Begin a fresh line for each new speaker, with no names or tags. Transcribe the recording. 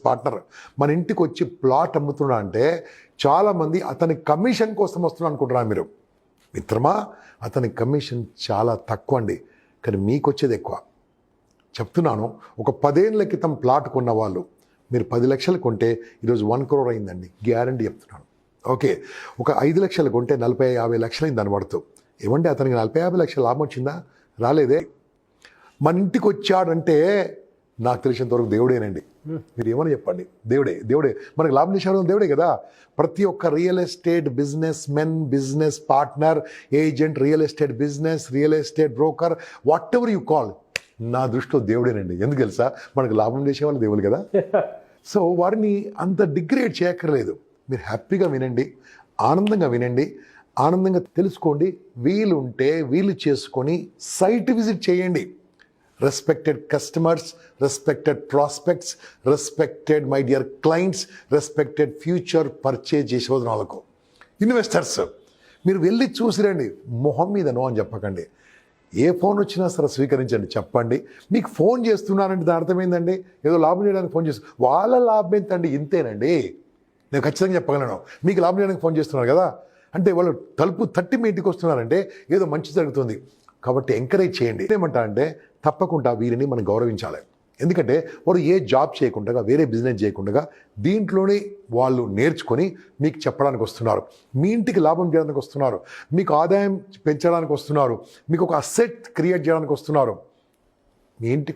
Partner మన ఇంటికి వచ్చి ప్లాట్ అమ్ముతున్నా అంటే చాలామంది అతని కమిషన్ కోసం వస్తున్నా అనుకుంటున్నారు మీరు. మిత్రమా, అతని కమిషన్ చాలా తక్కువ అండి, కానీ మీకు వచ్చేది ఎక్కువ. చెప్తున్నాను, ఒక 10 ఏళ్ల క్రితం ప్లాట్ కొన్న వాళ్ళు మీరు 10 లక్షలు కొంటే ఈరోజు 1 crore అయిందండి, గ్యారంటీ చెప్తున్నాను. ఓకే, ఒక 5 లక్షలు కొంటే 40-50 లక్షలు అయింది దాని పడుతూ. ఏమంటే అతనికి 40-50 లక్షల లాభం వచ్చిందా? రాలేదే. మన ఇంటికి వచ్చాడంటే నాకు తెలిసినంత వరకు దేవుడేనండి. మీరు ఏమని చెప్పండి, దేవుడే మనకు లాభం చేసేవాడు దేవుడే కదా. ప్రతి ఒక్క real estate business men, business partner, agent, real estate business, real estate broker, what ever you call, నా దృష్టిలో దేవుడేనండి. ఎందుకు తెలుసా, మనకు లాభం చేసేవాళ్ళు దేవుడు కదా. సో వారిని అంత డిగ్రేడ్ చేయక్కర్లేదు. మీరు హ్యాపీగా వినండి, ఆనందంగా వినండి, ఆనందంగా తెలుసుకోండి. వీలుంటే వీలు చేసుకొని సైట్ విజిట్ చేయండి. Respected customers, respected prospects, respected my dear clients, respected future purchase చేసే వాళ్ళకు, ఇన్వెస్టర్స్, మీరు వెళ్ళి చూసిరండి. మొహం మీద నో అని చెప్పకండి. ఏ ఫోన్ వచ్చినా సరే స్వీకరించండి. చెప్పండి, మీకు ఫోన్ చేస్తున్నానంటే దాని అర్థమైందండి ఏదో లాభం చేయడానికి ఫోన్ చేస్తారు. వాళ్ళ లాభం ఎంతండి? ఇంతేనండి. నేను ఖచ్చితంగా చెప్పగలను. మీకు లాభం చేయడానికి ఫోన్ చేస్తున్నారు కదా అంటే వాళ్ళు తలుపు తట్టి మీ ఇంటికి వస్తున్నారంటే ఏదో మంచి జరుగుతుంది. కాబట్టి ఎంకరేజ్ చేయండి. ఏమంటా అంటే తప్పకుండా వీరిని మనం గౌరవించాలి. ఎందుకంటే వారు ఏ జాబ్ చేయకుండా, వేరే బిజినెస్ చేయకుండా దీంట్లోనే వాళ్ళు నేర్చుకొని మీకు చెప్పడానికి వస్తున్నారు. మీ ఇంటికి లాభం చేయడానికి వస్తున్నారు, మీకు ఆదాయం పెంచడానికి వస్తున్నారు, మీకు ఒక అసెట్ క్రియేట్ చేయడానికి వస్తున్నారు. మీ ఇంటికి